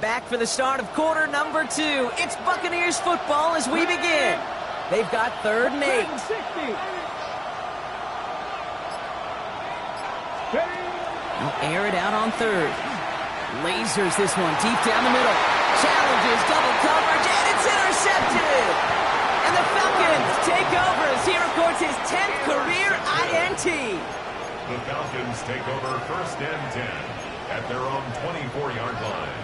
back for the start of quarter number 2. It's Buccaneers football as we begin. They've got 3rd and 8. They'll air it out on 3rd. Lasers this one deep down the middle. Challenges, double coverage, and it's intercepted. And the Falcons take over as he records his 10th career INT. The Falcons take over 1st and 10 at their own 24-yard line.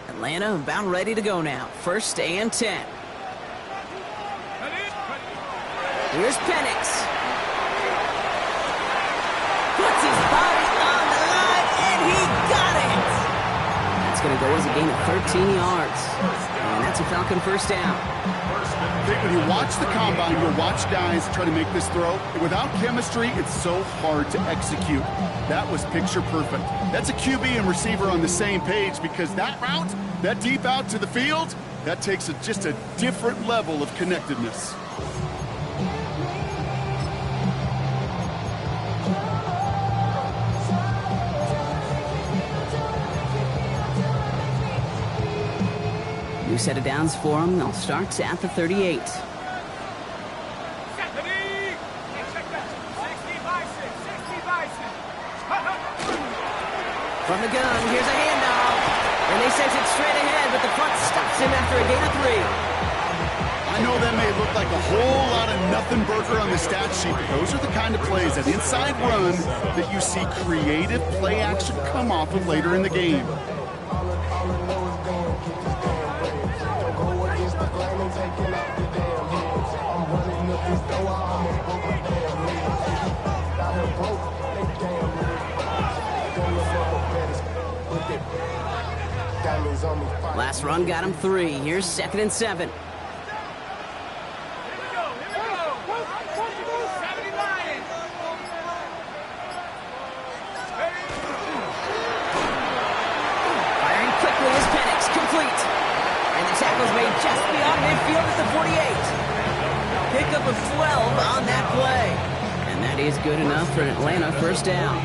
Atlanta about ready to go now. 1st and 10. Here's Penix. Puts his body on the line, and he got it. That's going to go as a gain of 13 yards. And that's a Falcon 1st down. When you watch the combine, you'll watch guys try to make this throw. Without chemistry, it's so hard to execute. That was picture perfect. That's a QB and receiver on the same page, because that route, that deep out to the field, that takes just a different level of connectedness. New set of downs for them. They'll start at the 38. From the gun, here's a handoff. And they sent it straight ahead, but the front stops him after a gain of 3. I know that may look like a whole lot of nothing burger on the stat sheet, but those are the kind of plays, that inside run, that you see creative play action come off of later in the game. Last run got him 3. Here's 2nd and 7. Firing quickly is Penix, complete. And the tackle's made just beyond midfield at the 48. Pickup of 12 on that play. And that is good enough for Atlanta 1st down.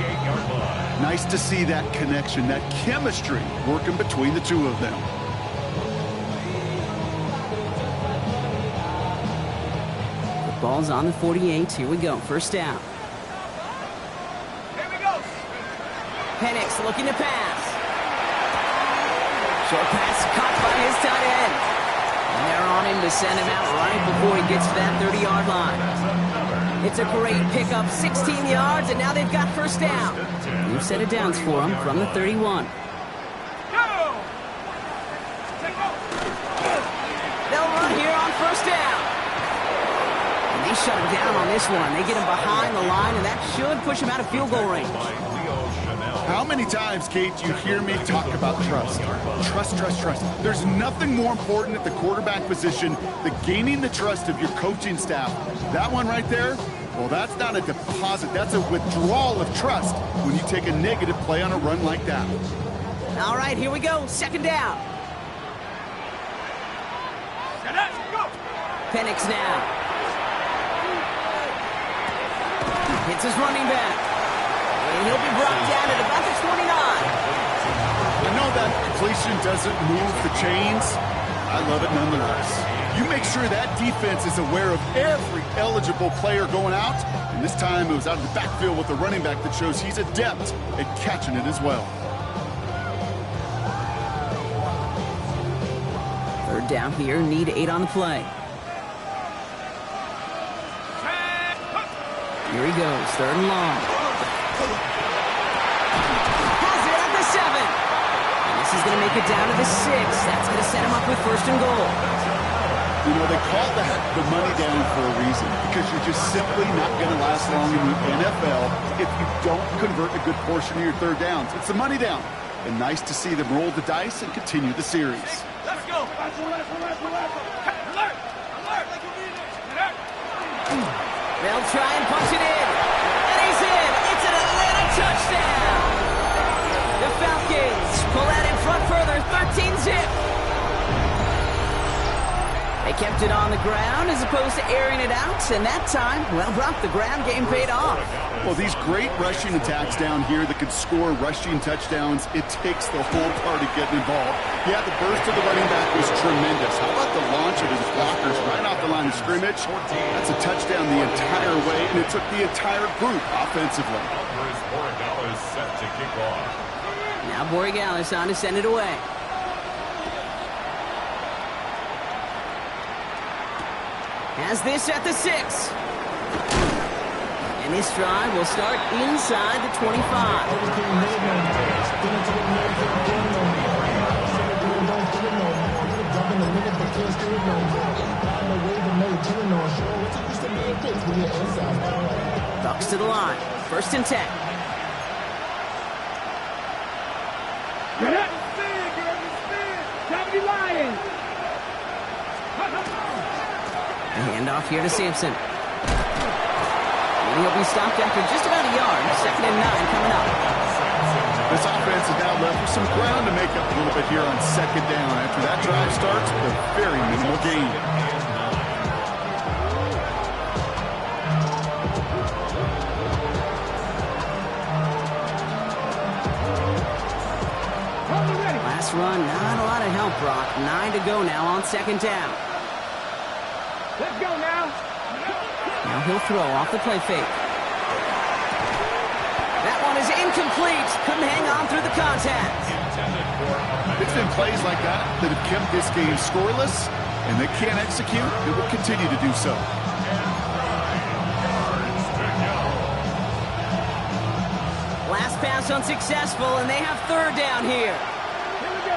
Nice to see that connection, that chemistry working between the two of them. The ball's on the 48. Here we go. 1st down. Here we go. Penix looking to pass. Short pass caught by his tight end. And they're on him to send him out right before he gets to that 30-yard line. It's a great pickup, 16 yards, and now they've got 1st down. New set of downs for him from the 31. They'll run here on 1st down. And they shut him down on this one. They get him behind the line, and that should push him out of field goal range. How many times, Kate, do you hear me talk about trust? Trust, trust, trust. There's nothing more important at the quarterback position than gaining the trust of your coaching staff. That one right there, well, that's not a deposit. That's a withdrawal of trust when you take a negative play on a run like that. All right, here we go. 2nd down. Penix now. Hits his running back. And he'll be brought down at about the 29. I know that completion doesn't move the chains. I love it nonetheless. You make sure that defense is aware of every eligible player going out. And this time it was out of the backfield with the running back that shows he's adept at catching it as well. 3rd down here. Need 8 on the play. Here he goes. 3rd and long. Has it at the 7. And this is going to make it down to the 6. That's going to set him up with 1st and goal. You know, they call that the money down for a reason, because you're just simply not going to last long in the NFL if you don't convert a good portion of your 3rd downs. It's the money down. And nice to see them roll the dice and continue the series. Let's go. Alert. They'll try and punch it in. And he's in. It's an Atlanta touchdown. The Falcons pull out in front further, 13-zip. They kept it on the ground as opposed to airing it out, and that time, well, Brock, the ground game paid off. Well, these great rushing attacks down here that could score rushing touchdowns, it takes the whole party getting involved. Yeah, the burst of the running back was tremendous. How about the launch of his blockers right off the line of scrimmage? That's a touchdown the entire way, and it took the entire group offensively. Set to kick off. Now Borregales on to send it away. Has this at the 6. And this drive will start inside the 25. Bucks to the line. 1st and 10. The handoff here to Sampson. And he'll be stopped after just about a yard. 2nd and 9 coming up. This offense is now left with some ground to make up a little bit here on 2nd down. After that drive starts with a very minimal gain. Last run, not a lot of help, Brock. 9 to go now on 2nd down. Let's go now. Now he'll throw off the play fake. That one is incomplete. Couldn't hang on through the contact. It's been plays like that that have kept this game scoreless, and they can't execute. It will continue to do so. Last pass unsuccessful, and they have 3rd down here. Here we go.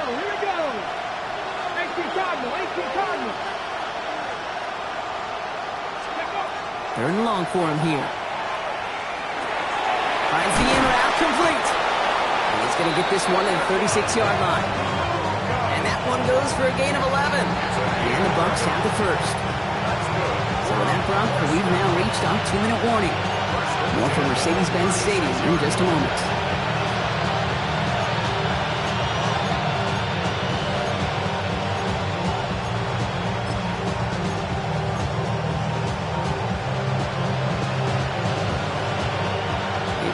18 Cardinal. 3rd and long for him here. Finds the in route complete. And he's going to get this one at the 36-yard line. And that one goes for a gain of 11. And the Bucks have the 1st. So with that, Brock, we've now reached our 2-minute warning. More from Mercedes-Benz Stadium in just a moment.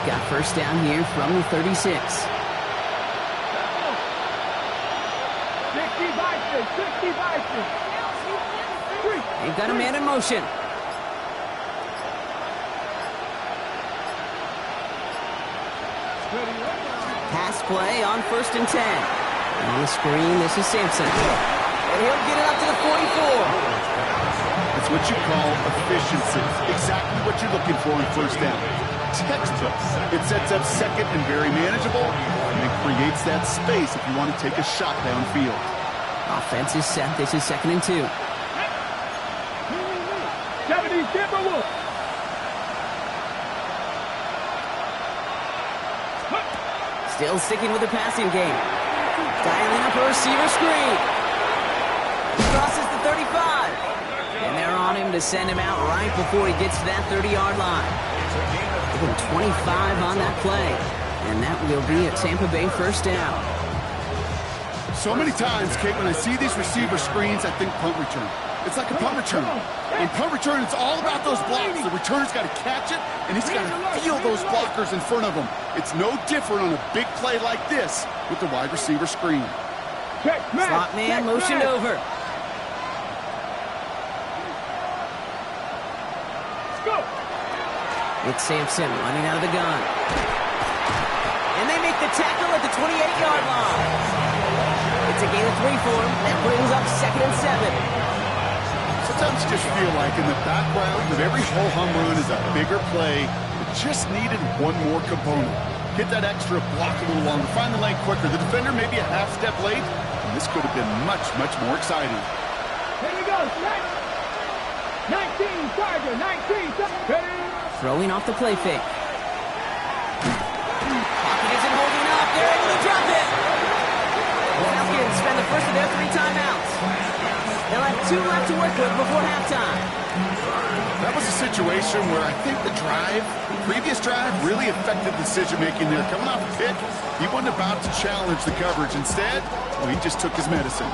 Got 1st down here from the 36. 60 Bison. They've got a man in motion. Pass play on 1st and 10. And on the screen, this is Sampson. And he'll get it up to the 44. It's what you call efficiency. Exactly what you're looking for in 1st down. Textbook. It sets up 2nd and very manageable, and it creates that space if you want to take a shot downfield. Offense is set. This is 2nd and 2. Still sticking with the passing game. Dialing up a receiver screen. He crosses the 35. And they're on him to send him out right before he gets to that 30-yard line. 25 on that play, and that will be a Tampa Bay 1st down. So many times, Kate, when I see these receiver screens, I think punt return. It's like a punt return. In punt return, it's all about those blocks. The returner's got to catch it, and he's got to feel those blockers in front of him. It's no different on a big play like this with the wide receiver screen. Slot man motioned over. It's Sampson running out of the gun. And they make the tackle at the 28-yard line. It's a gain of 3 for him. That brings up 2nd and 7. Sometimes you just feel like in the background of every ho-hum run is a bigger play. It just needed one more component. Get that extra block a little longer. Find the lane quicker. The defender may be a half step late, and this could have been much, much more exciting. Here we go. 19, Charger, 19. Throwing off the play fake. Pocket isn't holding up. They're able to drop it. The Falcons spend the first of their 3 timeouts. They'll have 2 left to work with before halftime. That was a situation where I think the previous drive, really affected decision-making there. Coming off a pick, he wasn't about to challenge the coverage. Instead, well, he just took his medicine.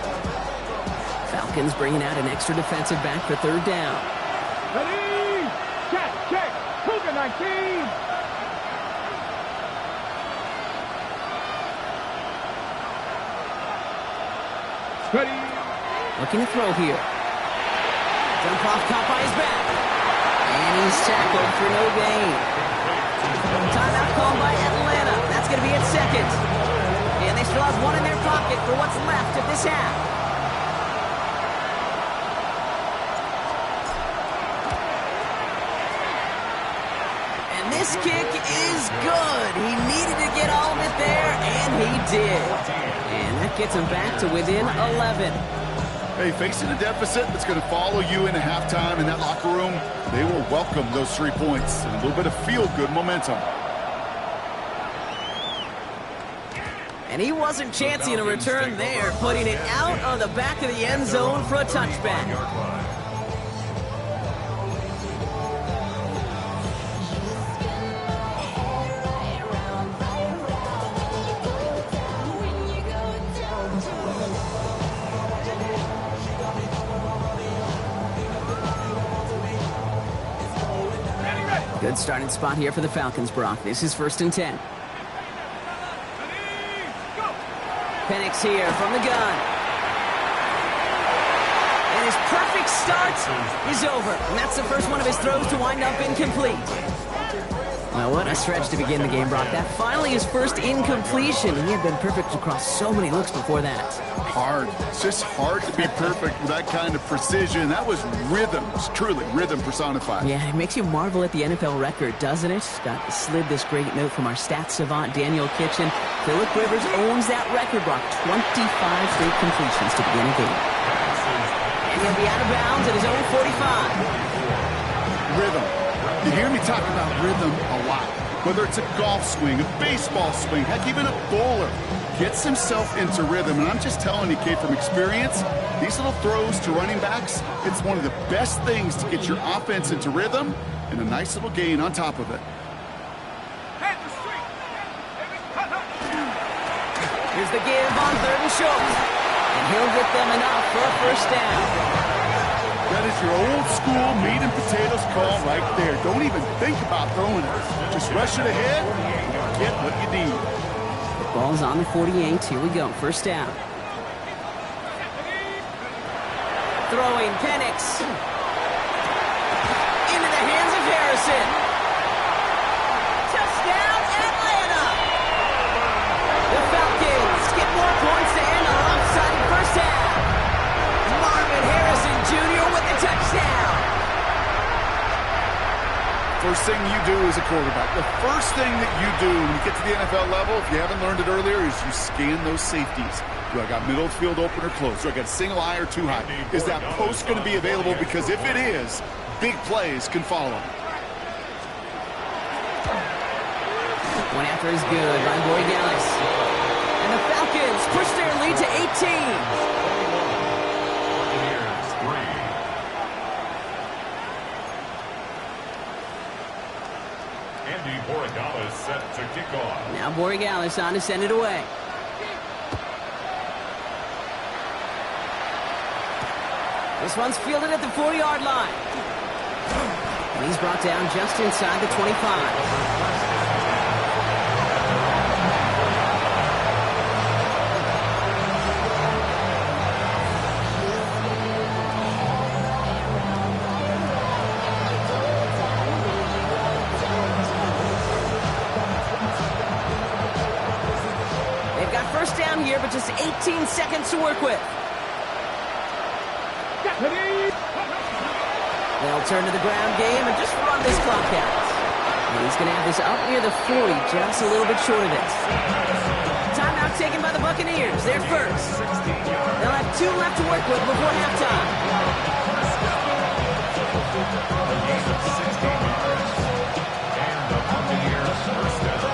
Falcons bringing out an extra defensive back for third down. Ready? Check. Cougar 19. Ready? Looking to throw here. Jump off, caught by his back. And he's tackled for no gain. Timeout called by Atlanta. That's going to be at second. And they still have one in their pocket for what's left of this half. And this kick is good. He needed to get all of it there, and he did. And that gets him back to within 11. Hey, facing a deficit that's going to follow you into halftime in that locker room, they will welcome those 3 points and a little bit of feel-good momentum. And he wasn't chancing a return there, putting it out on the back of the end zone for a touchback. Good starting spot here for the Falcons, Brock. This is 1st and 10. Penix here from the gun. And his perfect start is over. And that's the first one of his throws to wind up incomplete. Well, what a stretch to begin the game, Brock. That finally his first incompletion. He had been perfect across so many looks before that. Hard. It's just hard to be perfect with that kind of precision. That was rhythm. It's truly rhythm personified. Yeah, it makes you marvel at the NFL record, doesn't it? Got slid this great note from our stats savant, Daniel Kitchen. Phillip Rivers owns that record, Brock. 25 straight completions to begin a game. And he'll be out of bounds at his own 45. Rhythm. You hear me talk about rhythm a lot. Whether it's a golf swing, a baseball swing, heck, even a bowler gets himself into rhythm. And I'm just telling you, kid, from experience, these little throws to running backs, it's one of the best things to get your offense into rhythm and a nice little gain on top of it. Here's the give on 3rd and short. And he'll get them enough for a first down. That is your old school meat and potatoes call right there. Don't even think about throwing it. Just rush it ahead and get what you need. The ball's on the 48. Here we go. First down. Throwing Penix. Into the hands of Harrison. Touchdown, Atlanta! The Falcons get more points to end a lopsided first half. Marvin Harrison Jr. with the touchdown. First thing you do as a quarterback, the first thing that you do when you get to the NFL level, if you haven't learned it earlier, is you scan those safeties. Do I got middle field open or close? Do I got a single high or too high? Is that post going to be available? Because if it is, big plays can follow. One after is good by Borregales. And the Falcons push their lead to 18. Borregales set to kick off. Now Borregales on to send it away. This one's fielded at the 4-yard line. And he's brought down just inside the 25. First down here, but just 18 seconds to work with. They'll turn to the ground game and just run this clock out. And he's going to have this up near the 40, just a little bit short of it. Timeout taken by the Buccaneers. They're first. They'll have 2 left to work with before halftime. And the Buccaneers first down.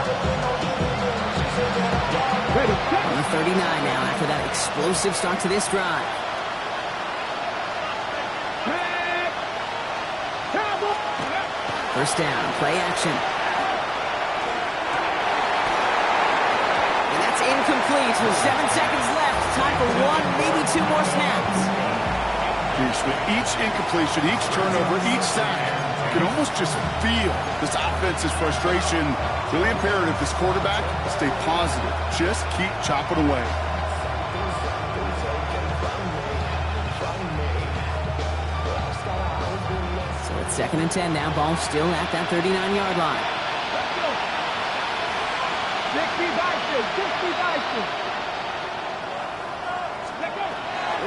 On the 39 now after that explosive start to this drive. First down, play action. And that's incomplete with 7 seconds left. Time for 1, maybe 2 more snaps. Keith. With each incompletion, each turnover, each sack, you can almost just feel this offense's frustration. Really imperative this quarterback stay positive. Just keep chopping away. So it's 2nd and 10 now. Ball still at that 39-yard line. 60-60.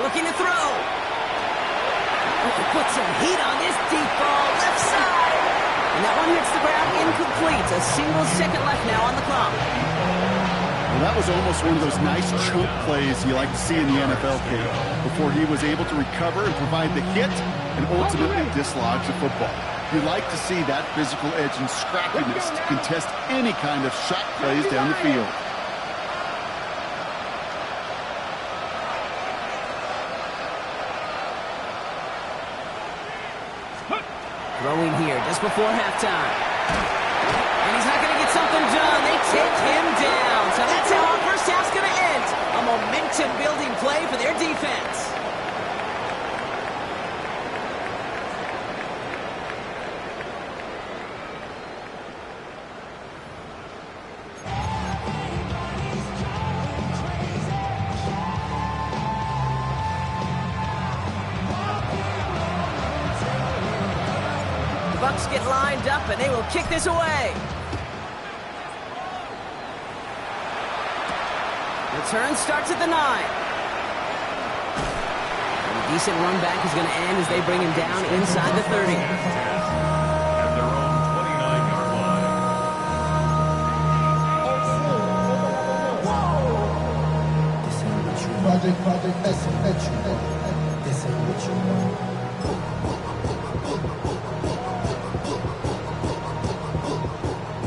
Looking to throw. Put some heat on this deep ball, left side. And that one hits the ground incomplete. A single second left now on the clock. Well, that was almost one of those nice chunk plays you like to see in the NFL, Kate, before he was able to recover and provide the hit and ultimately dislodge the football. You like to see that physical edge and scrappiness to contest any kind of shot plays down the field. Throwing here just before halftime. And he's not going to get something done. They take him down. So that's how our first half's going to end. A momentum-building play for their defense. Bucks get lined up, and they will kick this away. Return starts at the 9. And a decent run back is going to end as they bring him down inside the 30. At their own 29-yard line. Project, this ain't what you want.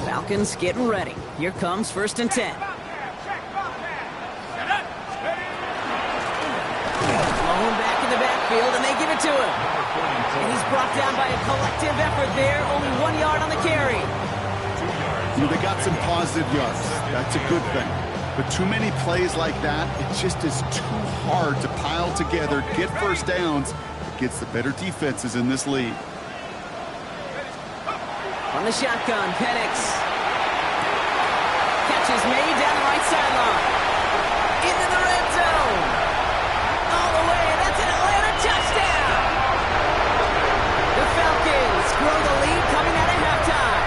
Falcons getting ready. Here comes 1st and 10. Thrown back in the backfield, and they give it to him. And he's brought down by a collective effort there. Only 1 yard on the carry. You know, they got some positive yards. That's a good thing. But too many plays like that, it just is too hard to pile together, get first downs against the better defenses in this league. On the shotgun, Penix. Catch is made down the right sideline. Into the red zone. All the way, and that's an Atlanta touchdown. The Falcons grow the lead coming out of halftime.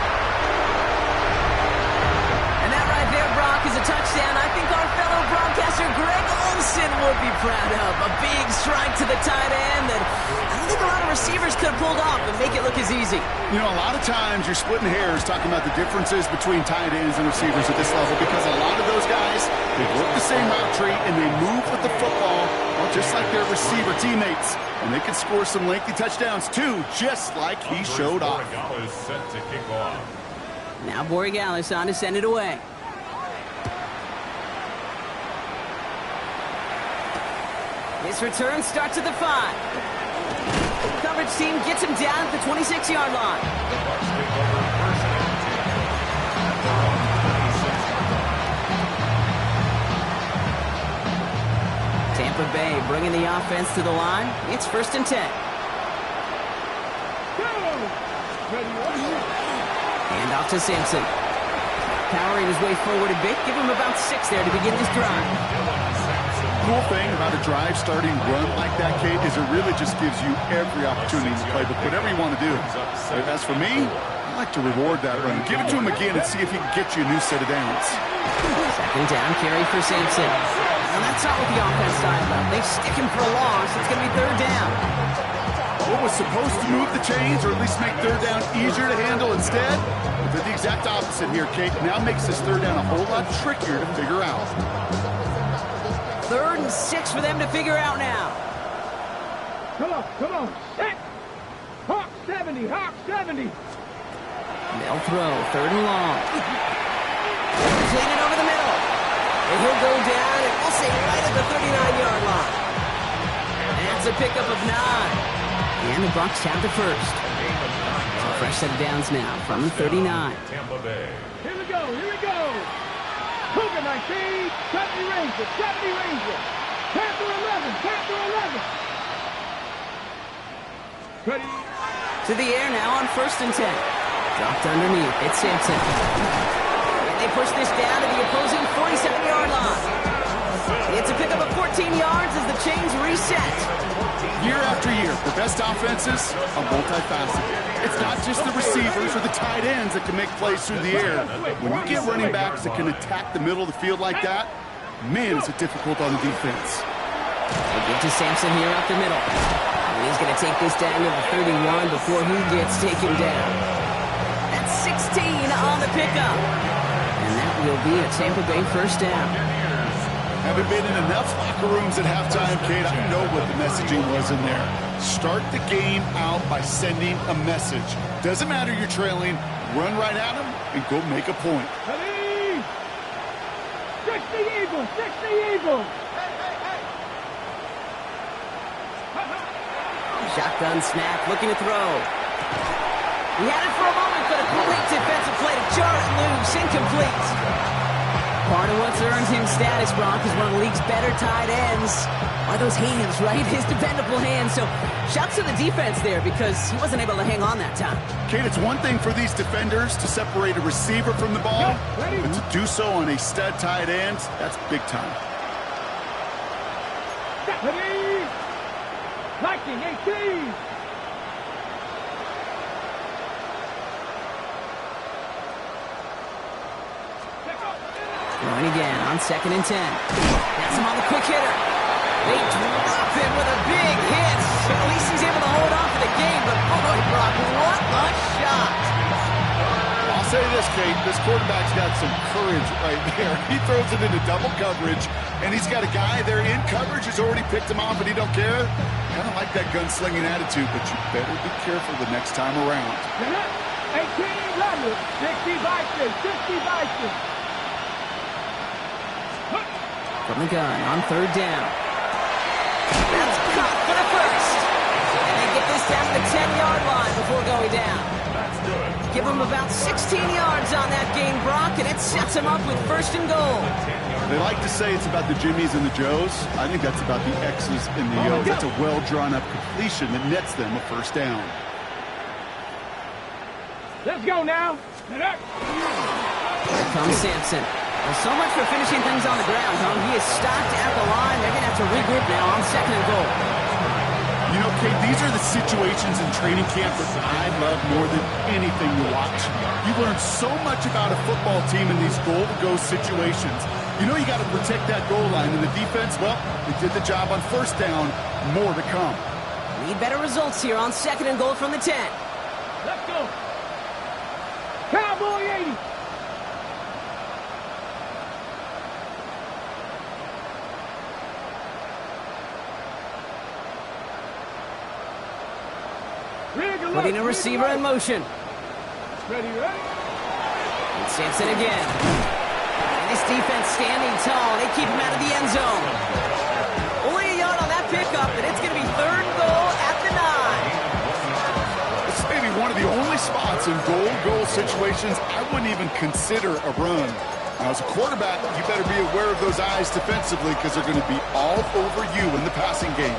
And that right there, Brock, is a touchdown I think our fellow broadcaster Greg Olsen would be proud of. A big strike to the tight end that I don't think a lot of receivers could have pulled off and make it look as easy. You know, a lot of times you're splitting hairs talking about the differences between tight ends and receivers at this level because a lot of those guys, they work the same route tree and they move with the football, well, just like their receiver teammates. And they can score some lengthy touchdowns too, just like he showed off. Borregales set to kick off. Now Borregales on to send it away. His return starts at the 5. Coverage team gets him down at the 26-yard line. The Bucks take over 1st and 10 at their own 26-yard line. Tampa Bay bringing the offense to the line. It's 1st and 10. Hand off to Sampson. Powering his way forward a bit. Give him about 6 there to begin this drive. Cool thing about a drive starting run like that, Kate, is it really just gives you every opportunity to play, but whatever you want to do. As for me, I like to reward that run. Give it to him again and see if he can get you a new set of downs. 2nd down carry for Sampson. And that's not what the offense style about. They stick him for a loss. It's going to be 3rd down. What was supposed to move the chains or at least make 3rd down easier to handle instead? But the exact opposite here, Kate. Now makes this 3rd down a whole lot trickier to figure out. 3rd and 6 for them to figure out now. Come on. Set. Hawk 70. They'll throw 3rd and long. Clean it over the middle. And he'll go down, and we'll say right at the 39-yard line. That's a pickup of 9. And the Bucks have the first. So fresh set of downs now from the 39. Tampa Bay. Here we go. Cougar 19, 70 Ranger. Panther 11. Ready. To the air now on 1st and 10. Dropped underneath. It's Sampson. And they push this down to the opposing 47-yard line. It's a pickup of 14 yards as the chains reset. Year after year, the best offenses are multifaceted. It's not just the receivers or the tight ends that can make plays through the air. When you get running backs that can attack the middle of the field like that, man, is it difficult on the defense. They get to Sampson here up the middle. And he's going to take this down to the 31 before he gets taken down. That's 16 on the pickup. And that will be a Tampa Bay 1st down. Haven't been in enough locker rooms at halftime, Kate. I know what the messaging was in there. Start the game out by sending a message. Doesn't matter you're trailing, run right at them and go make a point. Ready. 60 Eagles, 60 Eagles. Shotgun snap, looking to throw. He had it for a moment, but a quick defensive play to jar it loose, incomplete. Part of what's earned him status, Brock, is one of the league's better tight ends. Are those hands, right? His dependable hands. So shouts to the defense there because he wasn't able to hang on that time. Kate, it's one thing for these defenders to separate a receiver from the ball, but to do so on a stud tight end, that's big time. Ready. Liking 18. Going again on 2nd and 10. That's him on the quick hitter. They drop him with a big hit. At least he's able to hold on for the game, but boy, Brock, what a shot. I'll say this, Kate, this quarterback's got some courage right there. He throws it into double coverage, and he's got a guy there in coverage who's already picked him off, and he don't care. Kind of like that gunslinging attitude, but you better be careful the next time around. 18 runners, 60 Vikings, 60 Vikings. From the gun on 3rd down. That's caught for the 1st. And they get this down to the 10-yard line before going down. That's good. Give them about 16 yards on that game, Brock, and it sets them up with 1st and goal. They like to say it's about the Jimmies and the Joes. I think that's about the X's and the O's. That's a well-drawn-up completion that nets them a 1st down. Let's go now. Here comes Sampson. Well, so much for finishing things on the ground, huh? He is stopped at the line. They're going to have to regroup now on 2nd and goal. You know, Kate, these are the situations in training camp that I love more than anything to watch. You learn so much about a football team in these goal-to-go situations. You know you got to protect that goal line, and the defense, well, they did the job on 1st down. More to come. Need better results here on 2nd and goal from the 10. Let's go. Cowboy 80. Putting a receiver in motion. Ready. And Sampson again. And this defense standing tall. They keep him out of the end zone. Only a yard on that pickup, and it's going to be 3rd and goal at the 9. This may be one of the only spots in goal situations I wouldn't even consider a run. Now, as a quarterback, you better be aware of those eyes defensively because they're going to be all over you in the passing game.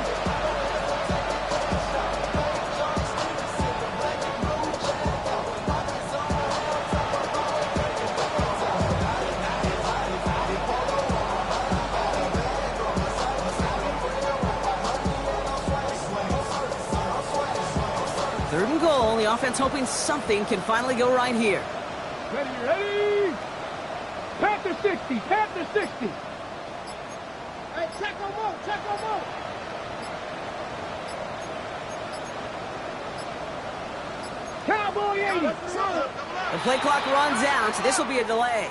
The offense hoping something can finally go right here. Ready. Panther 60, Panther 60. Hey, check them out. Cowboy 80. The play clock runs out, so this will be a delay.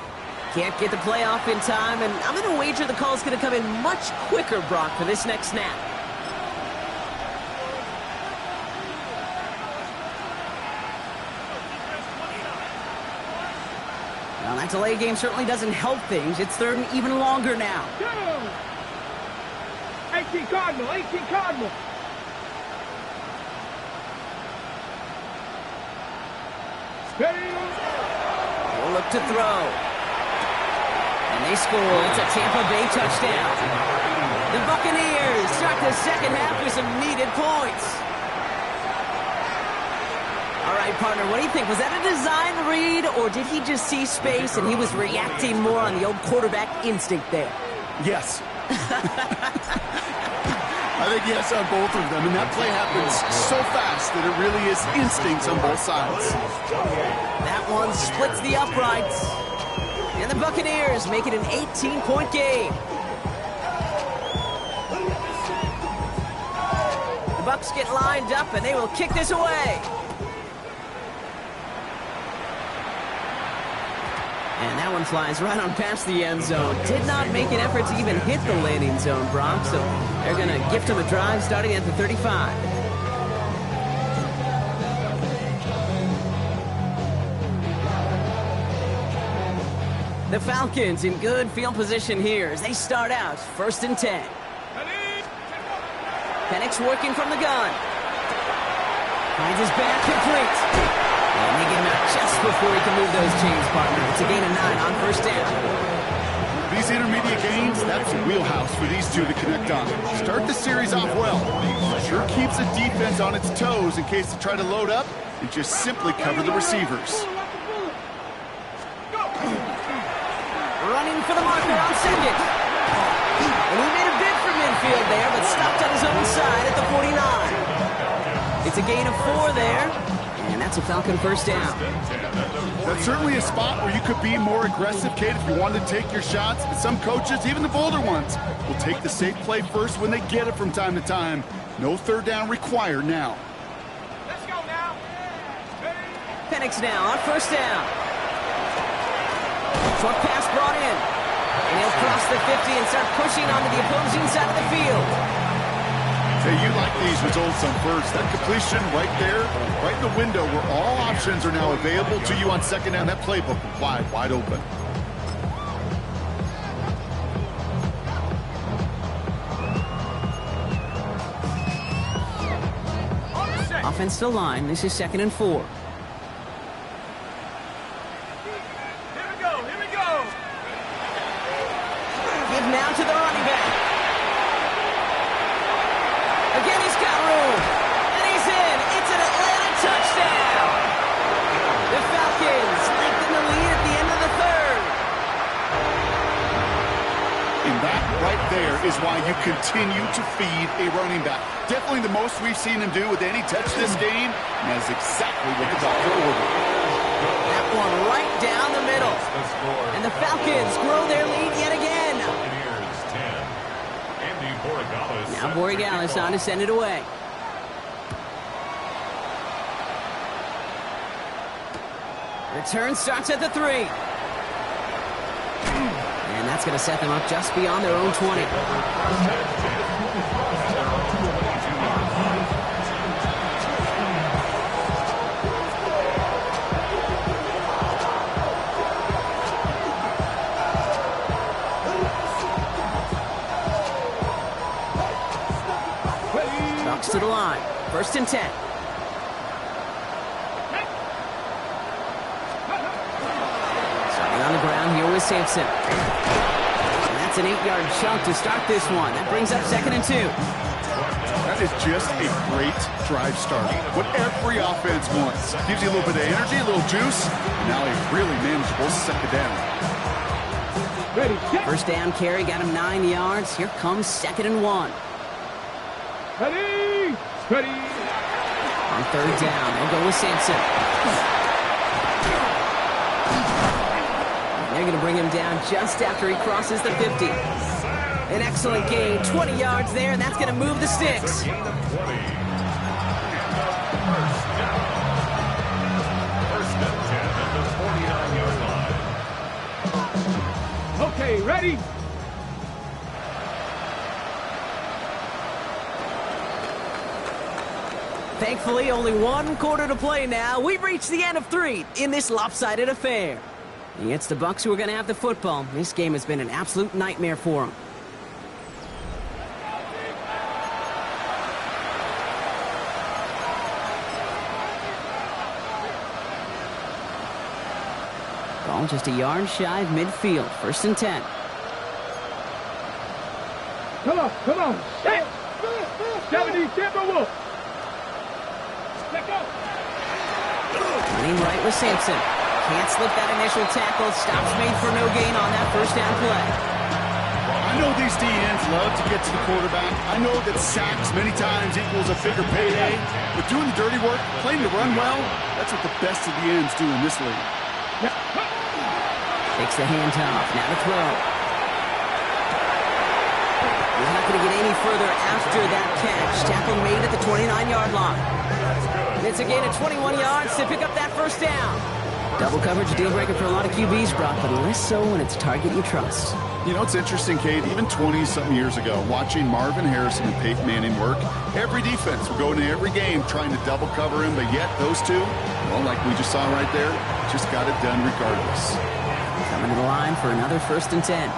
Can't get the play off in time, and I'm going to wager the call's going to come in much quicker, Brock, for this next snap. Well, that delay game certainly doesn't help things. It's 3rd and even longer now. Go! 18 Cardinal. Ready? We'll look to throw. And they score. It's a Tampa Bay touchdown. The Buccaneers start the 2nd half with some needed points. right, partner. What do you think? Was that a design read, or did he just see space and he was reacting more on the old quarterback instinct there? Yes. I think yes on both of them, and that play happens so fast that it really is instincts on both sides. That one splits the uprights. And the Buccaneers make it an 18-point game. The Bucs get lined up, and they will kick this away. And that one flies right on past the end zone. Did not make an effort to even hit the landing zone, Brock. So they're going to gift him a drive starting at the 35. The Falcons in good field position here as they start out 1st and 10. Penix working from the gun. Finds his back complete. And they get him out just before he can move those chains, partner. It's a gain of 9 on 1st down. These intermediate gains, that's a wheelhouse for these two to connect on. Start the series off well. Sure keeps the defense on its toes in case they try to load up and just simply cover the receivers. Running for the marker on 2nd. And he made a bid for midfield there, but stopped on his own side at the 49. It's a gain of 4 there, and that's a Falcon 1st down. That's certainly a spot where you could be more aggressive, Kate, if you wanted to take your shots. But some coaches, even the bolder ones, will take the safe play first when they get it from time to time. No 3rd down required now. Let's go now. Penix now on 1st down. Short pass brought in. And he'll cross the 50 and start pushing onto the opposing side of the field. Hey, you like these results on 1st. That completion right there, right in the window where all options are now available to you on 2nd down. That playbook wide open. Offensive line. This is 2nd and 4. Give now to the running back. Again, he's got room. And he's in. It's an Atlanta touchdown. The Falcons lengthen the lead at the end of the 3rd. And that right there is why you continue to feed a running back. Definitely the most we've seen him do with any touch this game, and that's exactly what the doctor ordered. That one right down the middle. And the Falcons grow their lead yet again. Now Borregales on to send it away. Return starts at the 3. And that's going to set them up just beyond their own 20. To the line. 1st and 10. Starting on the ground here with Sampson. And that's an 8-yard chunk to start this one. That brings up 2nd and 2. That is just a great drive start. What every offense wants. Gives you a little bit of energy, a little juice. And now a really manageable 2nd down. Ready, set. 1st down carry got him 9 yards. Here comes 2nd and 1. Ready, ready. On 3rd down, they'll go with Sampson. They're going to bring him down just after he crosses the 50. An excellent gain, 20 yards there, and that's going to move the sticks. Okay, ready. Thankfully, only 1 quarter to play now. We've reached the end of 3 in this lopsided affair. And it's the Bucs who are going to have the football. This game has been an absolute nightmare for them. Ball just a yard shy of midfield. 1st and 10. Come on. Set. 70 Timberwolves. Let go. Playing right with Sampson. Can't slip that initial tackle. Stops made for no gain on that first down play. I know these DNs love to get to the quarterback. I know that sacks many times equals a bigger payday. But doing the dirty work, playing the run well, that's what the best of the ends do in this league. Takes the handoff. Now to throw. He's not going to get any further after that catch. Tackle made at the 29-yard line. And it's a gain of 21 yards to pick up that first down. Double coverage, a deal breaker for a lot of QBs, Brock, but less so when it's a target you trust. You know, it's interesting, Kate, even 20-something years ago, watching Marvin Harrison and Peyton Manning work, every defense would go into every game trying to double cover him, but yet those two, well, like we just saw right there, just got it done regardless. Coming to the line for another 1st and 10.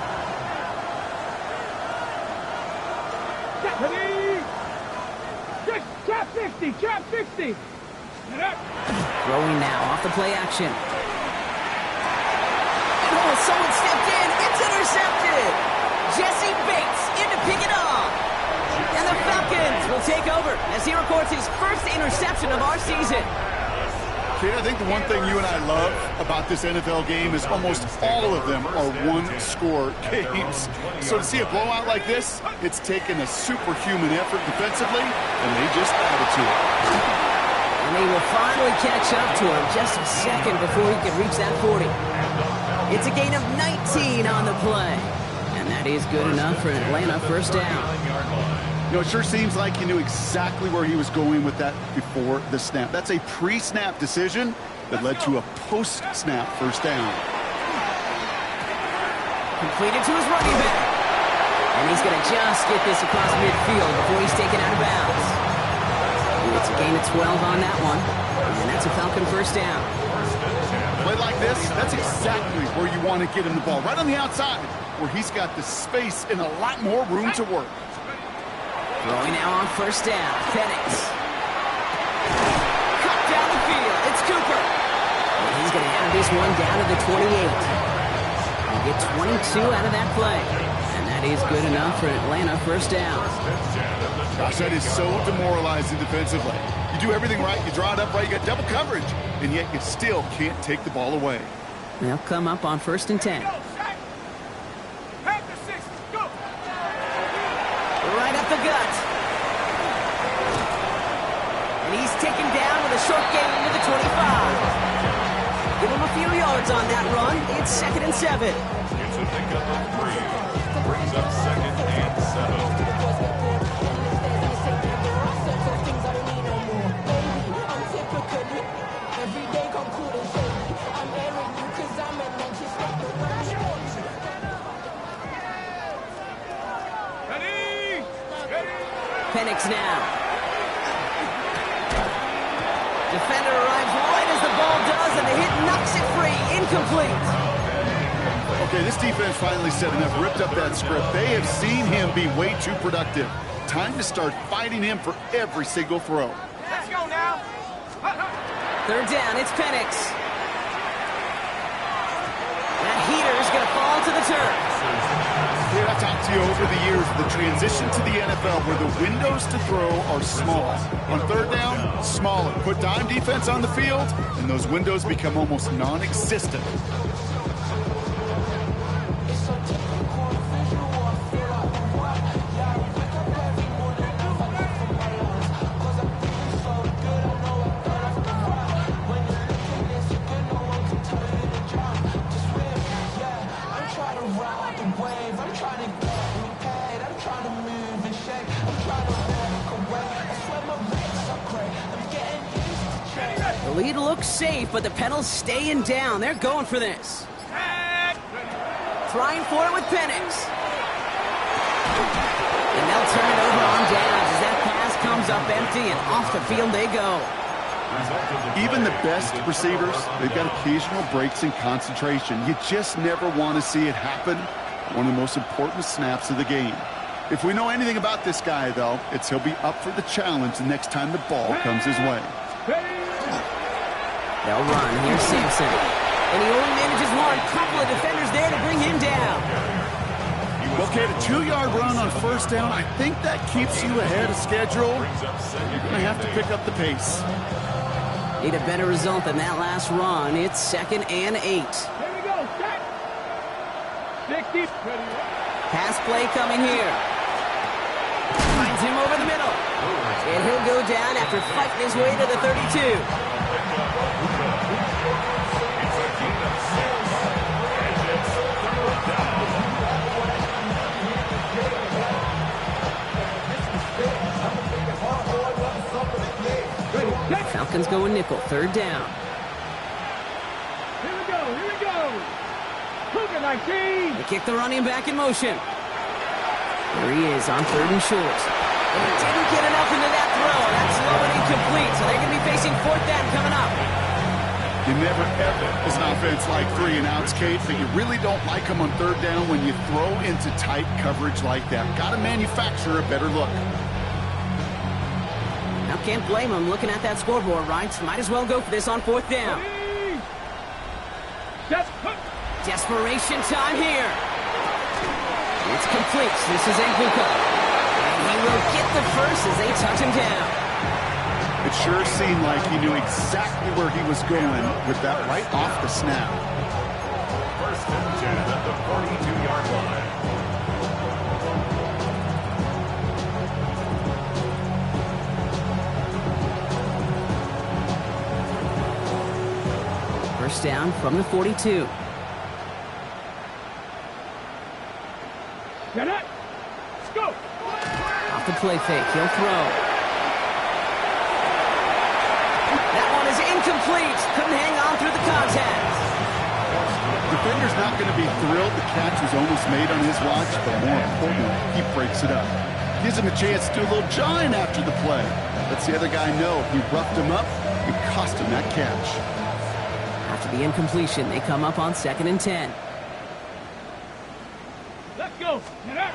Trap 60, trap 60. Throwing now off the play action. Oh, someone stepped in. It's intercepted. Jesse Bates in to pick it off. And the Falcons will take over as he records his first interception of our season. Kate, I think the one thing you and I love about this NFL game is almost all of them are one-score games. So to see a blowout like this, it's taken a superhuman effort defensively, and they just added to it. And they will finally catch up to him just a second before he can reach that 40. It's a gain of 19 on the play. And that is good enough for an Atlanta first down. You know, it sure seems like he knew exactly where he was going with that before the snap. That's a pre-snap decision that led to a post-snap first down. Completed to his running back. And he's going to just get this across midfield before he's taken out of bounds. It's a gain of 12 on that one. And that's a Falcon first down. Play like this, that's exactly where you want to get him the ball. Right on the outside, where he's got the space and a lot more room to work. Throwing now on first down. Penix. Cut down the field. It's Cooper. And he's going to have this one down to the 28. And get 22 out of that play. And that is good enough for Atlanta first down. Gosh, that is so demoralizing defensively. You do everything right, you draw it up right, you got double coverage, and yet you still can't take the ball away. They'll come up on 1st and 10. Right up the gut. And he's taken down with a short gain to the 25. Give him a few yards on that run. It's 2nd and 7. It's a pickup of 3. Brings up 2nd and 7. Penix now. Defender arrives right as the ball does, and the hit knocks it free. Incomplete. Okay, this defense finally set enough, ripped up that script. They have seen him be way too productive. Time to start fighting him for every single throw. Let's go now. 3rd down, it's Penix. That heater is going to fall to the turf. I've talked to you over the years of the transition to the NFL where the windows to throw are small. On 3rd down, smaller. Put dime defense on the field, and those windows become almost non-existent. The lead looks safe, but the pedals staying down. They're going for this. Trying for it with Penix. And they'll turn it over on downs as that pass comes up empty, and off the field they go. Even the best receivers, they've got occasional breaks in concentration. You just never want to see it happen. One of the most important snaps of the game. If we know anything about this guy, though, it's he'll be up for the challenge the next time the ball comes his way. They'll run. Here's Sampson. And he only manages one. Couple of defenders there to bring him down. Okay, the 2-yard run on 1st down, I think that keeps you ahead of schedule. You're going to have to pick up the pace. Need a better result than that last run. It's 2nd and 8. Here we go. Set. 60. Pass play coming here. Finds him over the middle. And he'll go down after fighting his way to the 32. Falcons go a nickel, 3rd down. Here we go. Here we go. Cougar 19. They kick the running back in motion. There he is on 3rd and short. And he didn't get enough into that throw. That's low and incomplete, so they're going to be facing 4th down coming up. You never, ever, as an offense, like 3 and outs, Kate, but you really don't like them on 3rd down when you throw into tight coverage like that. Got to manufacture a better look. Now, can't blame him looking at that scoreboard, right? Might as well go for this on 4th down. Desperation time here. It's complete. This is Nguka. And he will get the first as they touch him down. It sure seemed like he knew exactly where he was going with that right off the snap. 1st and 10 at the 42-yard line. First down from the 42. Get it. Let's go. Off the play fake, he'll throw. That one is incomplete. Couldn't hang on through the contact. Defender's not going to be thrilled the catch was almost made on his watch, but more importantly, he breaks it up. Gives him a chance to do a little jawing after the play. Lets the other guy know he roughed him up and cost him that catch. After the incompletion, they come up on 2nd and 10. Let's go. Get it.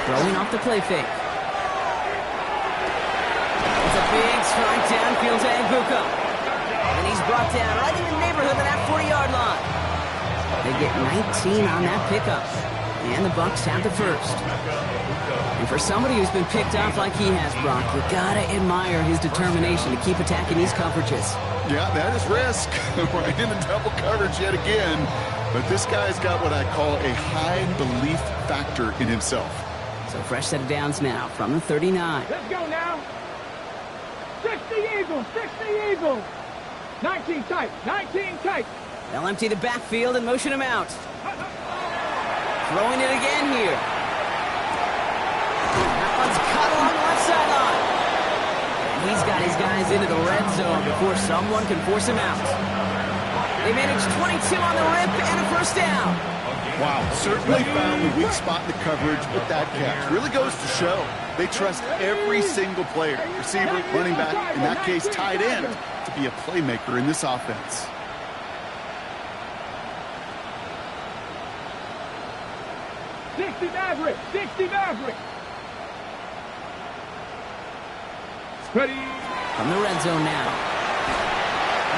Throwing off the play fake. It's a big strike downfield to Nguka. And he's brought down right in the neighborhood of that 40-yard line. They get 19 on that pickup. And the Bucs have the first. And for somebody who's been picked off like he has, Brock, you gotta admire his determination to keep attacking these coverages. Yeah, that is risk. Right in the double coverage yet again. But this guy's got what I call a high belief factor in himself. So fresh set of downs now from the 39. Let's go now. 60 Eagles. 60 Eagles. 19 tight. 19 tight. They'll empty the backfield and motion him out. Throwing it again here. That one's caught along the left sideline. And he's got his guys into the red zone before someone can force him out. They managed 22 on the rip and a first down. Wow, certainly found the weak spot in the coverage with that catch. Really goes to show they trust every single player, receiver, running back, in that case tight end, to be a playmaker in this offense. Maverick. 60 Maverick. Ready. From the red zone now.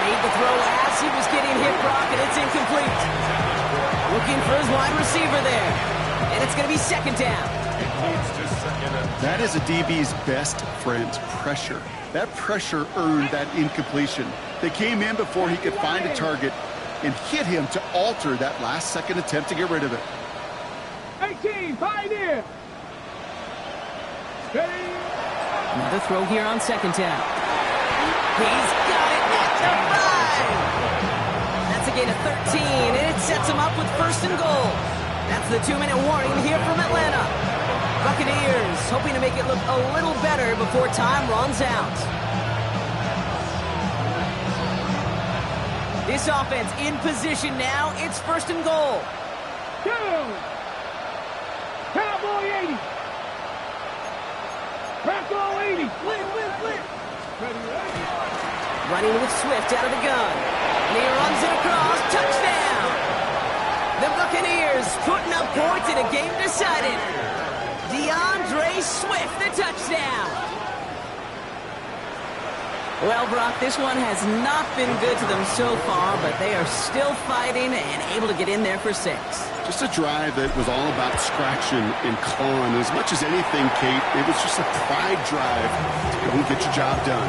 Made the throw as he was getting hit, Brock, and it's incomplete. Looking for his wide receiver there. And it's going to be 2nd down. That is a DB's best friend, pressure. That pressure earned that incompletion. They came in before he could find a target and hit him to alter that last-second attempt to get rid of it. 18, Pioneer. Ready. Another throw here on 2nd down. He's got it at the 5. That's a gain of 13, and it sets him up with 1st and goal. That's the 2-minute warning here from Atlanta. Buccaneers hoping to make it look a little better before time runs out. This offense in position now. It's 1st and goal. 2. Cowboy 80. Bronco 80. Flip. Ready. Running with Swift out of the gun. And he runs it across. Touchdown. The Buccaneers putting up points in a game decided. DeAndre Swift, the touchdown. Well, Brock, this one has not been good to them so far, but they are still fighting and able to get in there for 6. Just a drive that was all about scratching and clawing. As much as anything, Kate, it was just a pride drive to go and get your job done.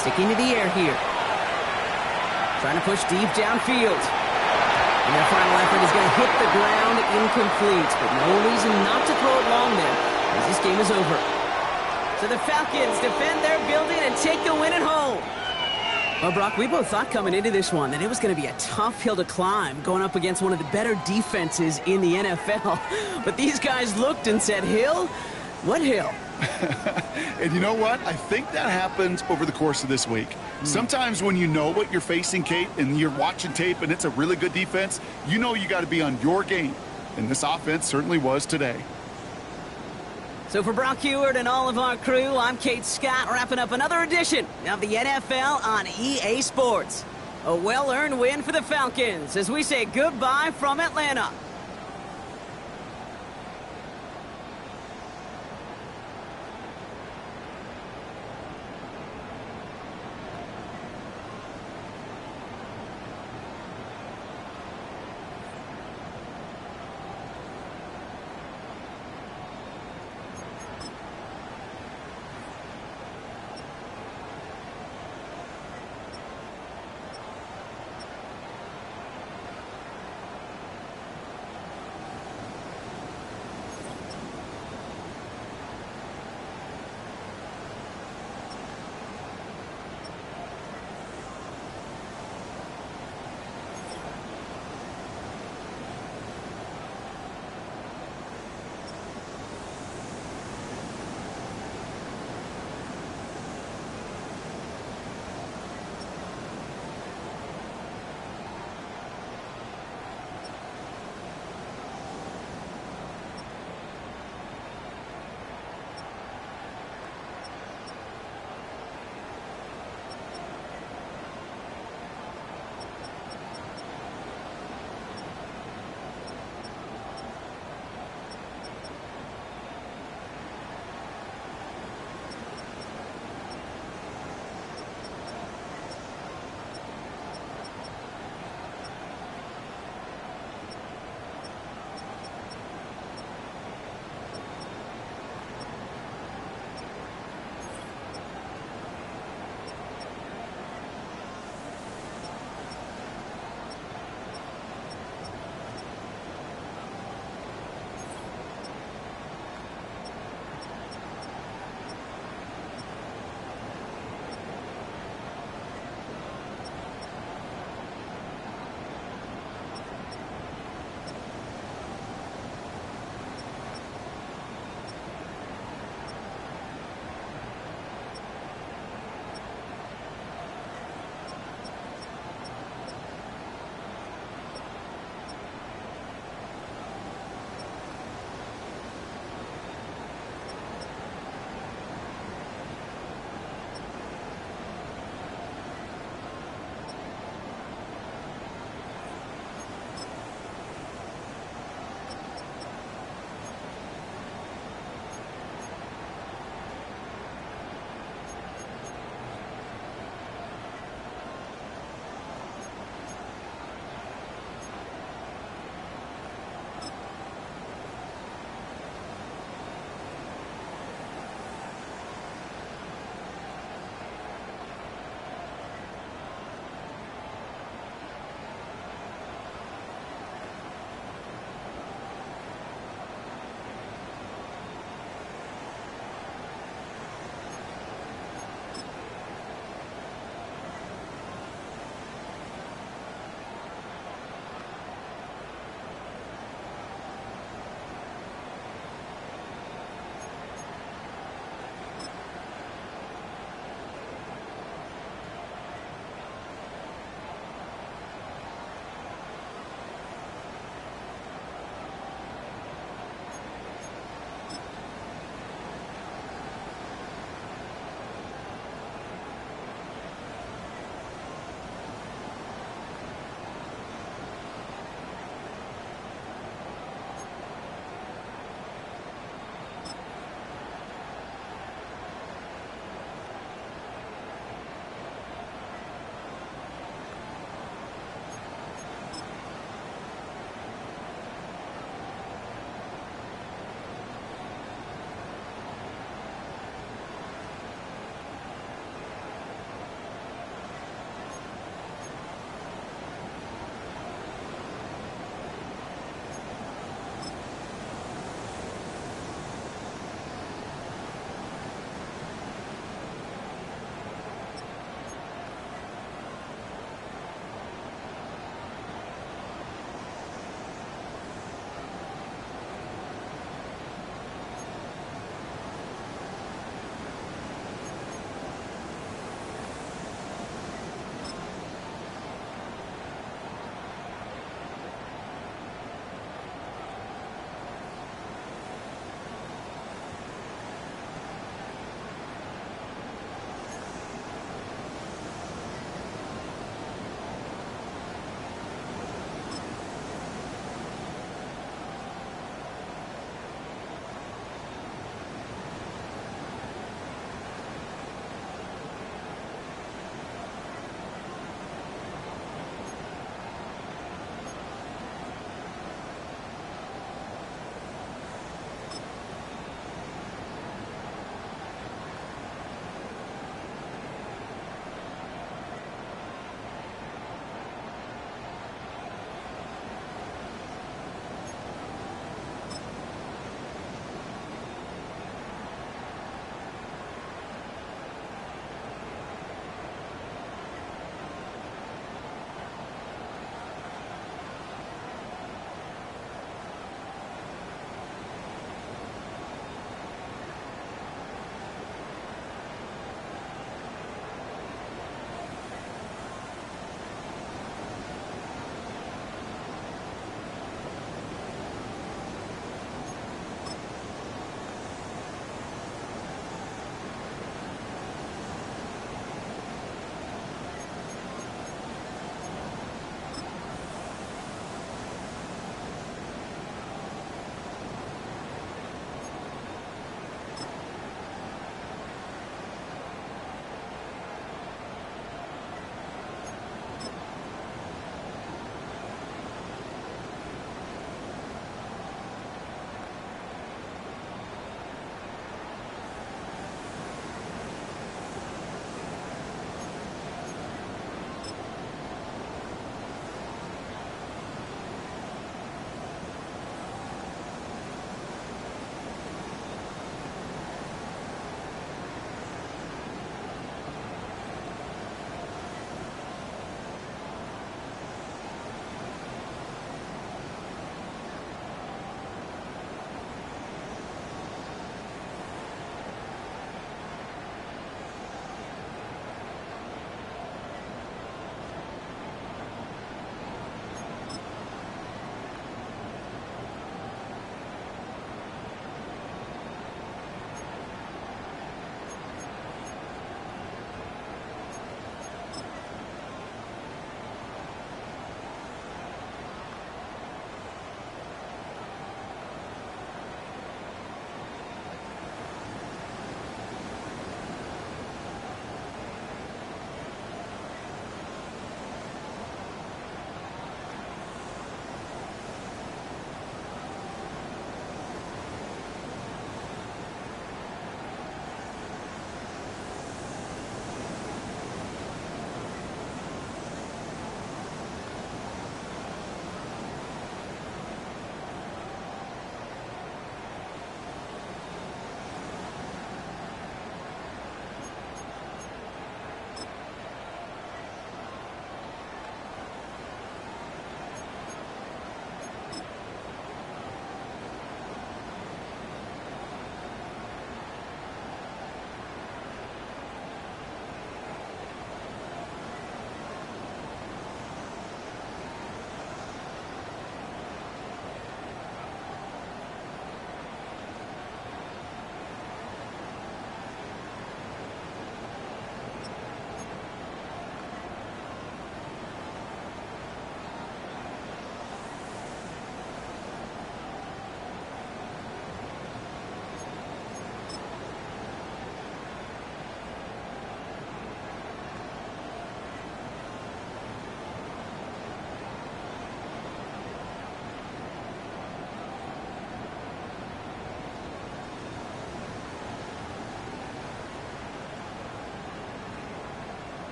Sticking to the air here. Trying to push deep downfield. And their final effort is going to hit the ground incomplete. But no reason not to throw it long then, as this game is over. So the Falcons defend their building and take the win at home. Well, Brock, we both thought coming into this one that it was going to be a tough hill to climb going up against one of the better defenses in the NFL. But these guys looked and said, Hill? What hill? And you know what? I think that happens over the course of this week. Sometimes when you know what you're facing, Kate, and you're watching tape and it's a really good defense, you know you got to be on your game. And this offense certainly was today. So for Brock Heward and all of our crew, I'm Kate Scott, wrapping up another edition of the NFL on EA Sports. A well-earned win for the Falcons as we say goodbye from Atlanta.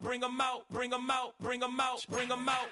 bring 'em out, bring 'em out, bring 'em out, bring 'em out.